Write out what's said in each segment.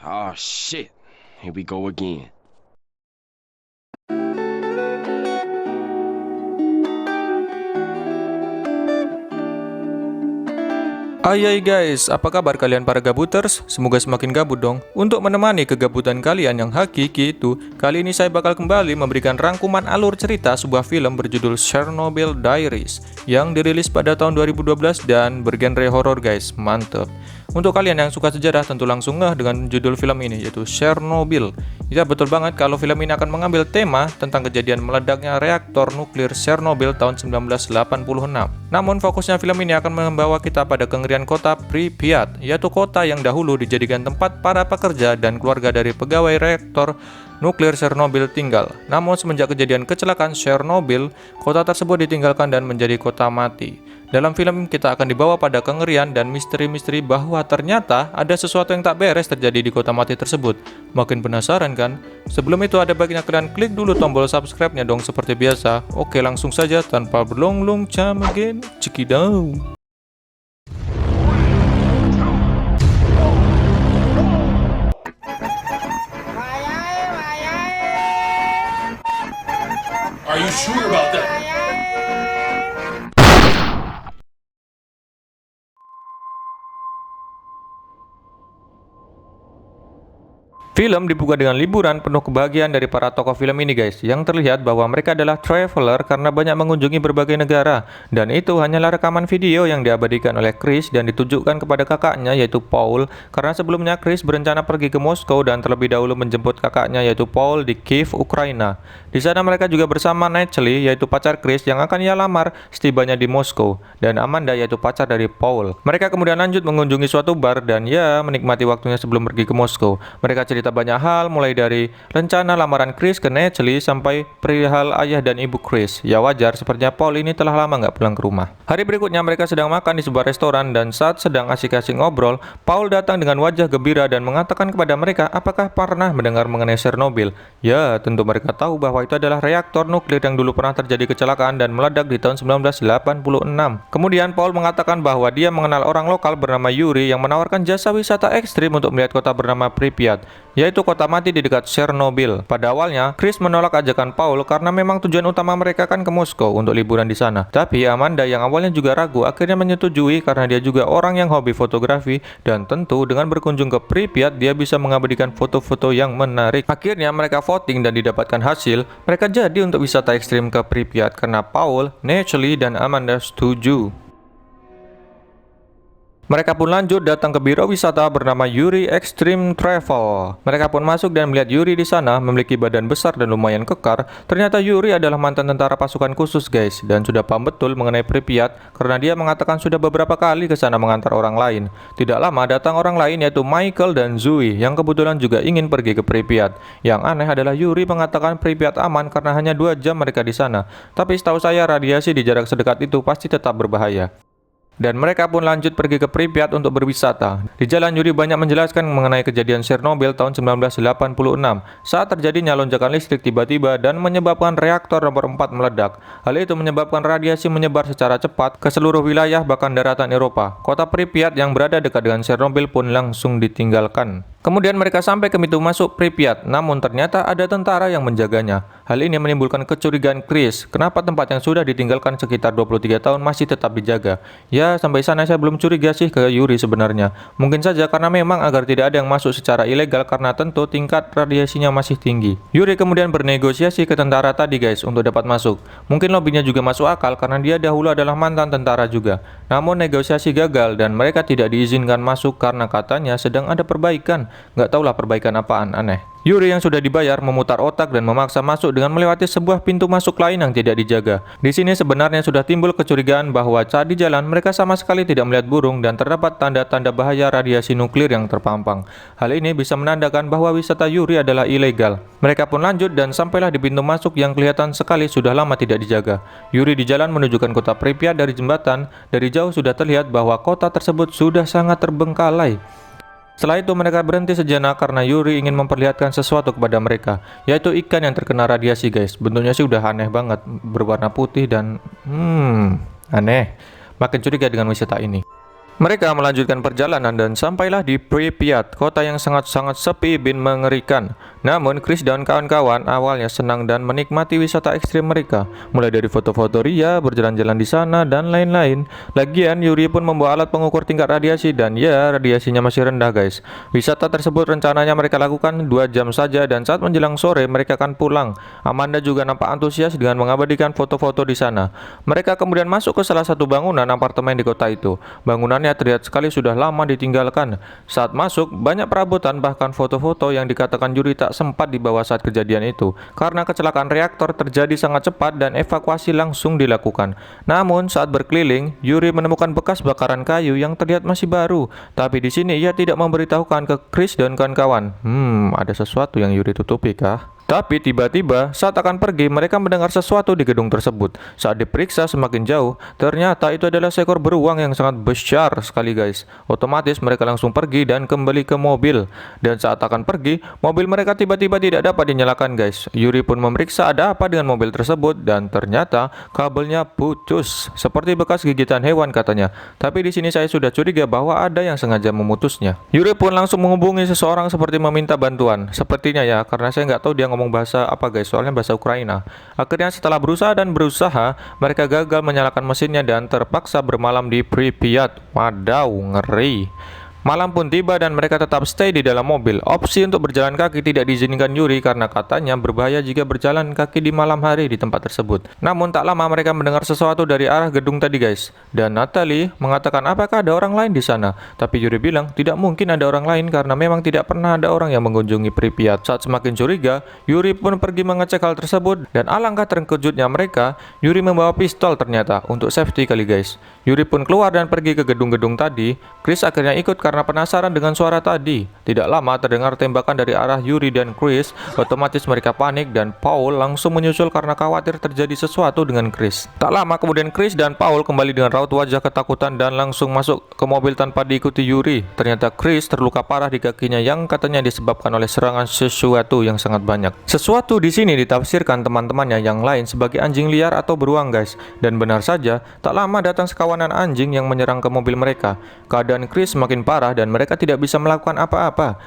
Oh shit, here we go again. Hai guys, apa kabar kalian para gabuters? Semoga semakin gabut dong. Untuk menemani kegabutan kalian yang hakiki itu, kali ini saya bakal kembali memberikan rangkuman alur cerita sebuah film berjudul Chernobyl Diaries yang dirilis pada tahun 2012 dan bergenre horor guys, mantep. Untuk kalian yang suka sejarah tentu langsung ngeh dengan judul film ini yaitu Chernobyl. Ya betul banget kalau film ini akan mengambil tema tentang kejadian meledaknya reaktor nuklir Chernobyl tahun 1986. Namun fokusnya film ini akan membawa kita pada kengerian kota Pripyat, yaitu kota yang dahulu dijadikan tempat para pekerja dan keluarga dari pegawai reaktor nuklir Chernobyl tinggal. Namun semenjak kejadian kecelakaan Chernobyl, kota tersebut ditinggalkan dan menjadi kota mati. Dalam film kita akan dibawa pada kengerian dan misteri-misteri bahwa ternyata ada sesuatu yang tak beres terjadi di kota mati tersebut. Makin penasaran kan? Sebelum itu ada baiknya kalian klik dulu tombol subscribe-nya dong seperti biasa. Oke langsung saja tanpa berlong-long jam again. Cekidaw. Are you sure about that? Film dibuka dengan liburan penuh kebahagiaan dari para tokoh film ini guys, yang terlihat bahwa mereka adalah traveler karena banyak mengunjungi berbagai negara, dan itu hanyalah rekaman video yang diabadikan oleh Chris dan ditujukan kepada kakaknya yaitu Paul, karena sebelumnya Chris berencana pergi ke Moskow dan terlebih dahulu menjemput kakaknya yaitu Paul di Kiev, Ukraina. Di sana mereka juga bersama Natalie yaitu pacar Chris yang akan ia lamar setibanya di Moskow, dan Amanda yaitu pacar dari Paul. Mereka kemudian lanjut mengunjungi suatu bar dan ya menikmati waktunya sebelum pergi ke Moskow. Mereka cerita banyak hal, mulai dari rencana lamaran Chris ke Natalie sampai perihal ayah dan ibu Chris. Ya wajar, sepertinya Paul ini telah lama nggak pulang ke rumah. Hari berikutnya mereka sedang makan di sebuah restoran dan saat sedang asik-asik ngobrol, Paul datang dengan wajah gembira dan mengatakan kepada mereka apakah pernah mendengar mengenai Chernobyl. Ya, tentu mereka tahu bahwa itu adalah reaktor nuklir yang dulu pernah terjadi kecelakaan dan meledak di tahun 1986. Kemudian Paul mengatakan bahwa dia mengenal orang lokal bernama Yuri yang menawarkan jasa wisata ekstrim untuk melihat kota bernama Pripyat, yaitu kota mati di dekat Chernobyl. Pada awalnya, Chris menolak ajakan Paul karena memang tujuan utama mereka kan ke Moskow untuk liburan di sana. Tapi Amanda yang awalnya juga ragu akhirnya menyetujui karena dia juga orang yang hobi fotografi dan tentu dengan berkunjung ke Pripyat dia bisa mengabadikan foto-foto yang menarik. Akhirnya mereka voting dan didapatkan hasil, mereka jadi untuk wisata ekstrim ke Pripyat karena Paul, Natalie, dan Amanda setuju. Mereka pun lanjut datang ke biro wisata bernama Yuri Extreme Travel. Mereka pun masuk dan melihat Yuri di sana memiliki badan besar dan lumayan kekar. Ternyata Yuri adalah mantan tentara pasukan khusus guys, dan sudah paham betul mengenai Pripyat karena dia mengatakan sudah beberapa kali ke sana mengantar orang lain. Tidak lama datang orang lain yaitu Michael dan Zoe yang kebetulan juga ingin pergi ke Pripyat. Yang aneh adalah Yuri mengatakan Pripyat aman karena hanya 2 jam mereka di sana. Tapi setahu saya radiasi di jarak sedekat itu pasti tetap berbahaya. Dan mereka pun lanjut pergi ke Pripyat untuk berwisata. Di jalan Yuri banyak menjelaskan mengenai kejadian Chernobyl tahun 1986 saat terjadinya lonjakan listrik tiba-tiba dan menyebabkan reaktor nomor 4 meledak. Hal itu menyebabkan radiasi menyebar secara cepat ke seluruh wilayah bahkan daratan Eropa. Kota Pripyat yang berada dekat dengan Chernobyl pun langsung ditinggalkan. Kemudian mereka sampai ke pintu masuk Pripyat, namun ternyata ada tentara yang menjaganya. Hal ini menimbulkan kecurigaan Chris, kenapa tempat yang sudah ditinggalkan sekitar 23 tahun masih tetap dijaga. Ya, sampai sana saya belum curiga sih ke Yuri sebenarnya. Mungkin saja karena memang agar tidak ada yang masuk secara ilegal karena tentu tingkat radiasinya masih tinggi. Yuri kemudian bernegosiasi ke tentara tadi guys untuk dapat masuk. Mungkin lobbynya juga masuk akal karena dia dahulu adalah mantan tentara juga. Namun negosiasi gagal dan mereka tidak diizinkan masuk karena katanya sedang ada perbaikan. Nggak tahulah perbaikan apaan, aneh. Yuri yang sudah dibayar memutar otak dan memaksa masuk dengan melewati sebuah pintu masuk lain yang tidak dijaga. Di sini sebenarnya sudah timbul kecurigaan bahwa saat di jalan mereka sama sekali tidak melihat burung dan terdapat tanda-tanda bahaya radiasi nuklir yang terpampang. Hal ini bisa menandakan bahwa wisata Yuri adalah ilegal. Mereka pun lanjut dan sampailah di pintu masuk yang kelihatan sekali sudah lama tidak dijaga. Yuri di jalan menunjukkan kota Pripyat dari jembatan. Dari jauh sudah terlihat bahwa kota tersebut sudah sangat terbengkalai. Setelah itu mereka berhenti sejenak karena Yuri ingin memperlihatkan sesuatu kepada mereka, yaitu ikan yang terkena radiasi guys. Bentuknya sih udah aneh banget, berwarna putih dan aneh. Makin curiga dengan wisata ini. Mereka melanjutkan perjalanan dan sampailah di Pripyat, kota yang sangat-sangat sepi bin mengerikan. Namun, Chris dan kawan-kawan awalnya senang dan menikmati wisata ekstrim mereka, mulai dari foto-foto ria, berjalan-jalan di sana, dan lain-lain. Lagian, Yuri pun membawa alat pengukur tingkat radiasi dan ya, radiasinya masih rendah guys. Wisata tersebut rencananya mereka lakukan 2 jam saja dan saat menjelang sore mereka akan pulang. Amanda juga nampak antusias dengan mengabadikan foto-foto di sana. Mereka kemudian masuk ke salah satu bangunan apartemen di kota itu. Bangunannya terlihat sekali sudah lama ditinggalkan. Saat masuk, banyak perabotan bahkan foto-foto yang dikatakan Yuri tak sempat dibawa saat kejadian itu. Karena kecelakaan reaktor terjadi sangat cepat dan evakuasi langsung dilakukan. Namun, saat berkeliling, Yuri menemukan bekas bakaran kayu yang terlihat masih baru. Tapi di sini ia tidak memberitahukan ke Chris dan kawan-kawan. Ada sesuatu yang Yuri tutupi kah? Tapi tiba-tiba saat akan pergi mereka mendengar sesuatu di gedung tersebut. Saat diperiksa semakin jauh, ternyata itu adalah seekor beruang yang sangat besar sekali guys. Otomatis mereka langsung pergi dan kembali ke mobil. Dan saat akan pergi, mobil mereka tiba-tiba tidak dapat dinyalakan guys. Yuri pun memeriksa ada apa dengan mobil tersebut dan ternyata kabelnya putus seperti bekas gigitan hewan katanya. Tapi di sini saya sudah curiga bahwa ada yang sengaja memutusnya. Yuri pun langsung menghubungi seseorang seperti meminta bantuan. Sepertinya ya, karena saya nggak tahu dia ngomong bahasa apa guys, soalnya bahasa Ukraina. Akhirnya setelah berusaha, mereka gagal menyalakan mesinnya dan terpaksa bermalam di Pripyat. Wadaw, ngeri. Malam pun tiba dan mereka tetap stay di dalam mobil. Opsi untuk berjalan kaki tidak diizinkan Yuri karena katanya berbahaya jika berjalan kaki di malam hari di tempat tersebut. Namun tak lama mereka mendengar sesuatu dari arah gedung tadi guys. Dan Natalie mengatakan apakah ada orang lain di sana. Tapi Yuri bilang tidak mungkin ada orang lain karena memang tidak pernah ada orang yang mengunjungi Pripyat. Saat semakin curiga, Yuri pun pergi mengecek hal tersebut. Dan alangkah terkejutnya mereka, Yuri membawa pistol ternyata untuk safety kali guys. Yuri pun keluar dan pergi ke gedung-gedung tadi. Chris akhirnya ikut karena penasaran dengan suara tadi. Tidak lama terdengar tembakan dari arah Yuri dan Chris. Otomatis mereka panik dan Paul langsung menyusul karena khawatir terjadi sesuatu dengan Chris. Tak lama kemudian Chris dan Paul kembali dengan raut wajah ketakutan dan langsung masuk ke mobil tanpa diikuti Yuri. Ternyata Chris terluka parah di kakinya yang katanya disebabkan oleh serangan sesuatu yang sangat banyak. Sesuatu di sini ditafsirkan teman-temannya yang lain sebagai anjing liar atau beruang guys. Dan benar saja, tak lama datang sekawanan anjing yang menyerang ke mobil mereka. Keadaan Chris semakin parah dan mereka tidak bisa melakukan apa-apa.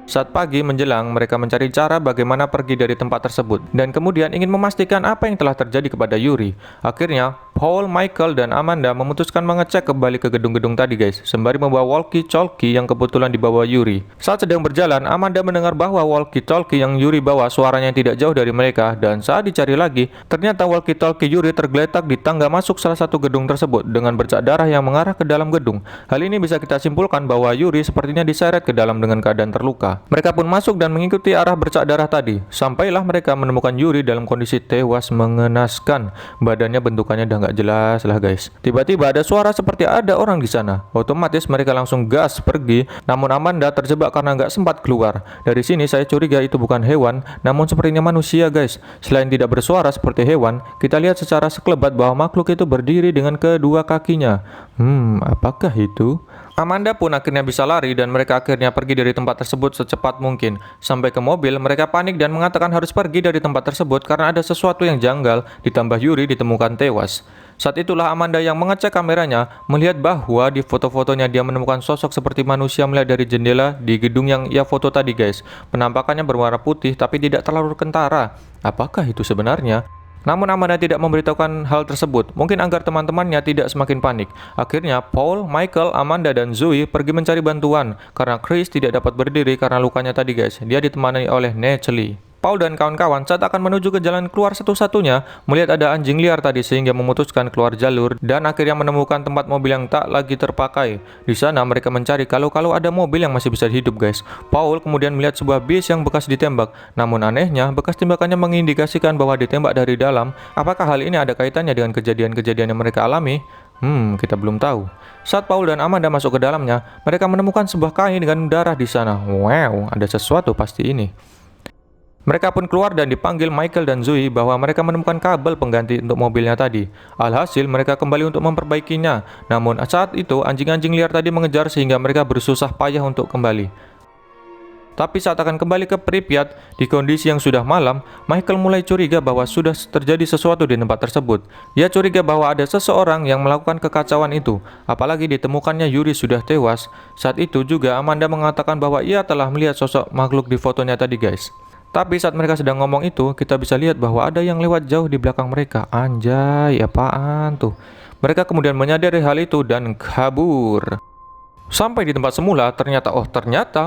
Saat pagi menjelang, mereka mencari cara bagaimana pergi dari tempat tersebut dan kemudian ingin memastikan apa yang telah terjadi kepada Yuri. Akhirnya, Paul, Michael, dan Amanda memutuskan mengecek kembali ke gedung-gedung tadi guys, sembari membawa walkie-talkie yang kebetulan dibawa Yuri. Saat sedang berjalan, Amanda mendengar bahwa walkie-talkie yang Yuri bawa suaranya tidak jauh dari mereka dan saat dicari lagi, ternyata walkie-talkie Yuri tergeletak di tangga masuk salah satu gedung tersebut dengan bercak darah yang mengarah ke dalam gedung. Hal ini bisa kita simpulkan bahwa Yuri sepertinya diseret ke dalam dengan keadaan terluka. Mereka pun masuk dan mengikuti arah bercak darah tadi. Sampailah mereka menemukan Yuri dalam kondisi tewas mengenaskan. Badannya bentukannya udah nggak jelas lah guys. Tiba-tiba ada suara seperti ada orang di sana. Otomatis mereka langsung gas pergi. Namun Amanda terjebak karena nggak sempat keluar. Dari sini saya curiga itu bukan hewan, namun sepertinya manusia guys. Selain tidak bersuara seperti hewan, kita lihat secara sekelebat bahwa makhluk itu berdiri dengan kedua kakinya. Apakah itu? Amanda pun akhirnya bisa lari dan mereka akhirnya pergi dari tempat tersebut secepat mungkin. Sampai ke mobil, mereka panik dan mengatakan harus pergi dari tempat tersebut karena ada sesuatu yang janggal, ditambah Yuri ditemukan tewas. Saat itulah Amanda yang mengecek kameranya, melihat bahwa di foto-fotonya dia menemukan sosok seperti manusia melihat dari jendela di gedung yang ia foto tadi guys. Penampakannya berwarna putih tapi tidak terlalu kentara. Apakah itu sebenarnya? Namun Amanda tidak memberitahukan hal tersebut, mungkin agar teman-temannya tidak semakin panik. Akhirnya Paul, Michael, Amanda, dan Zoe pergi mencari bantuan karena Chris tidak dapat berdiri karena lukanya tadi guys. Dia ditemani oleh Natalie. Paul dan kawan-kawan saat akan menuju ke jalan keluar satu-satunya melihat ada anjing liar tadi sehingga memutuskan keluar jalur dan akhirnya menemukan tempat mobil yang tak lagi terpakai. Di sana mereka mencari kalau ada mobil yang masih bisa hidup guys. Paul kemudian melihat sebuah bis yang bekas ditembak. Namun anehnya bekas tembakannya mengindikasikan bahwa ditembak dari dalam. Apakah hal ini ada kaitannya dengan kejadian-kejadian yang mereka alami? Kita belum tahu. Saat Paul dan Amanda masuk ke dalamnya, mereka menemukan sebuah kain dengan darah di sana. Wow, ada sesuatu pasti ini. Mereka pun keluar dan dipanggil Michael dan Zoe bahwa mereka menemukan kabel pengganti untuk mobilnya tadi. Alhasil mereka kembali untuk memperbaikinya. Namun saat itu anjing-anjing liar tadi mengejar sehingga mereka bersusah payah untuk kembali. Tapi saat akan kembali ke Pripyat, di kondisi yang sudah malam, Michael mulai curiga bahwa sudah terjadi sesuatu di tempat tersebut. Dia curiga bahwa ada seseorang yang melakukan kekacauan itu, apalagi ditemukannya Yuri sudah tewas. Saat itu juga Amanda mengatakan bahwa ia telah melihat sosok makhluk di fotonya tadi guys. Tapi saat mereka sedang ngomong itu, kita bisa lihat bahwa ada yang lewat jauh di belakang mereka. Anjay, apaan tuh? Mereka kemudian menyadari hal itu dan kabur. Sampai di tempat semula, ternyata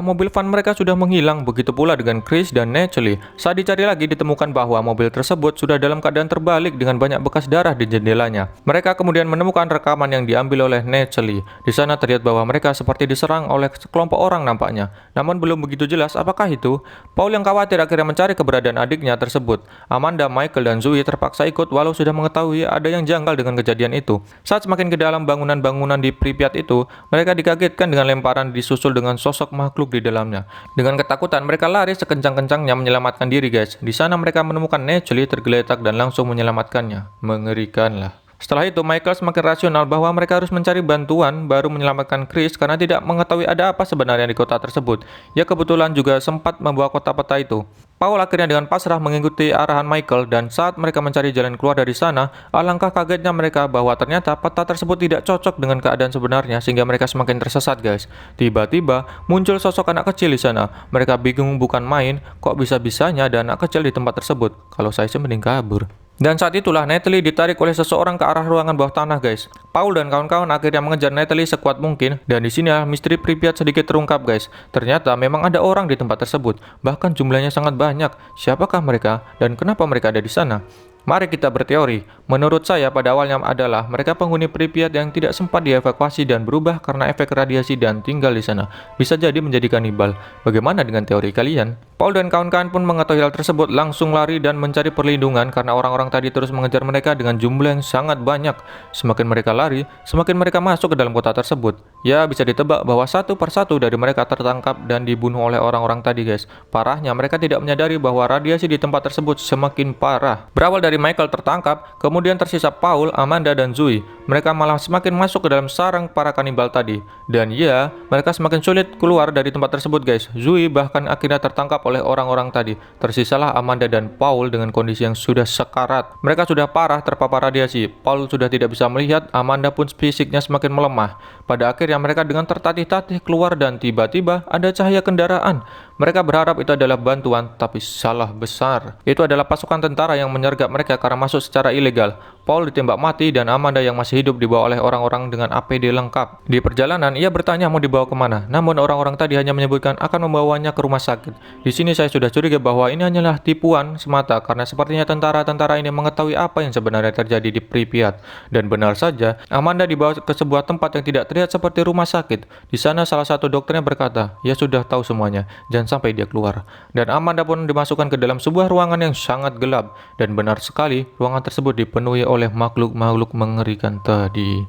mobil van mereka sudah menghilang, begitu pula dengan Chris dan Natalie. Saat dicari lagi, ditemukan bahwa mobil tersebut sudah dalam keadaan terbalik dengan banyak bekas darah di jendelanya. Mereka kemudian menemukan rekaman yang diambil oleh Natalie. Di sana terlihat bahwa mereka seperti diserang oleh sekelompok orang nampaknya. Namun belum begitu jelas apakah itu. Paul yang khawatir akhirnya mencari keberadaan adiknya tersebut. Amanda, Michael, dan Zoe terpaksa ikut walau sudah mengetahui ada yang janggal dengan kejadian itu. Saat semakin ke dalam bangunan-bangunan di Pripyat itu, mereka dikagetkan dengan lemparan disusul dengan sosok makhluk di dalamnya. Dengan ketakutan, mereka lari sekencang-kencangnya menyelamatkan diri guys. Di sana mereka menemukan Natalie tergeletak dan langsung menyelamatkannya. Mengerikan lah. Setelah itu, Michael semakin rasional bahwa mereka harus mencari bantuan baru menyelamatkan Chris karena tidak mengetahui ada apa sebenarnya di kota tersebut. Ia kebetulan juga sempat membawa kotak peta itu. Paul akhirnya dengan pasrah mengikuti arahan Michael dan saat mereka mencari jalan keluar dari sana, alangkah kagetnya mereka bahwa ternyata peta tersebut tidak cocok dengan keadaan sebenarnya sehingga mereka semakin tersesat guys. Tiba-tiba muncul sosok anak kecil di sana. Mereka bingung bukan main, kok bisa-bisanya ada anak kecil di tempat tersebut. Kalau saya sih mending kabur. Dan saat itulah Natalie ditarik oleh seseorang ke arah ruangan bawah tanah guys. Paul dan kawan-kawan akhirnya mengejar Natalie sekuat mungkin dan di sini misteri Pripyat sedikit terungkap guys. Ternyata memang ada orang di tempat tersebut, bahkan jumlahnya sangat banyak. Siapakah mereka dan kenapa mereka ada di sana? Mari kita berteori. Menurut saya pada awalnya adalah mereka penghuni Pripyat yang tidak sempat dievakuasi dan berubah karena efek radiasi dan tinggal di sana. Bisa jadi menjadi kanibal. Bagaimana dengan teori kalian? Paul dan kawan-kawan pun mengetahui hal tersebut langsung lari dan mencari perlindungan karena orang-orang tadi terus mengejar mereka dengan jumlah yang sangat banyak. Semakin mereka lari, semakin mereka masuk ke dalam kota tersebut. Ya, bisa ditebak bahwa satu persatu dari mereka tertangkap dan dibunuh oleh orang-orang tadi guys. Parahnya mereka tidak menyadari bahwa radiasi di tempat tersebut semakin parah. Berawal dari Michael tertangkap, kemudian tersisa Paul, Amanda, dan Zoe. Mereka malah semakin masuk ke dalam sarang para kanibal tadi. Dan ya, mereka semakin sulit keluar dari tempat tersebut guys. Zoe bahkan akhirnya tertangkap oleh orang-orang tadi. Tersisalah Amanda dan Paul dengan kondisi yang sudah sekarat. Mereka sudah parah terpapar radiasi. Paul sudah tidak bisa melihat, Amanda pun fisiknya semakin melemah. Pada akhirnya mereka dengan tertatih-tatih keluar dan tiba-tiba ada cahaya kendaraan. Mereka berharap itu adalah bantuan, tapi salah besar. Itu adalah pasukan tentara yang menyergap mereka karena masuk secara ilegal. Paul ditembak mati dan Amanda yang masih hidup dibawa oleh orang-orang dengan APD lengkap. Di perjalanan, ia bertanya mau dibawa kemana. Namun orang-orang tadi hanya menyebutkan akan membawanya ke rumah sakit. Di sini saya sudah curiga bahwa ini hanyalah tipuan semata karena sepertinya tentara-tentara ini mengetahui apa yang sebenarnya terjadi di Pripyat. Dan benar saja, Amanda dibawa ke sebuah tempat yang tidak terlihat seperti rumah sakit. Di sana salah satu dokternya berkata, "Ya sudah tahu semuanya, jangan sampai dia keluar." Dan Amanda pun dimasukkan ke dalam sebuah ruangan yang sangat gelap. Dan benar sekali, ruangan tersebut dipenuhi oleh makhluk-makhluk mengerikan tadi.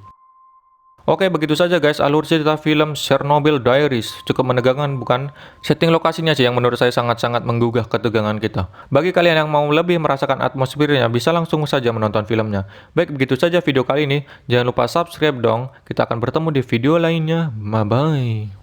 Oke, begitu saja guys alur cerita film Chernobyl Diaries. Cukup menegangkan bukan? Setting lokasinya sih yang menurut saya sangat-sangat menggugah ketegangan kita. Bagi kalian yang mau lebih merasakan atmosfernya, bisa langsung saja menonton filmnya. Baik, begitu saja video kali ini. Jangan lupa subscribe dong. Kita akan bertemu di video lainnya. Bye-bye.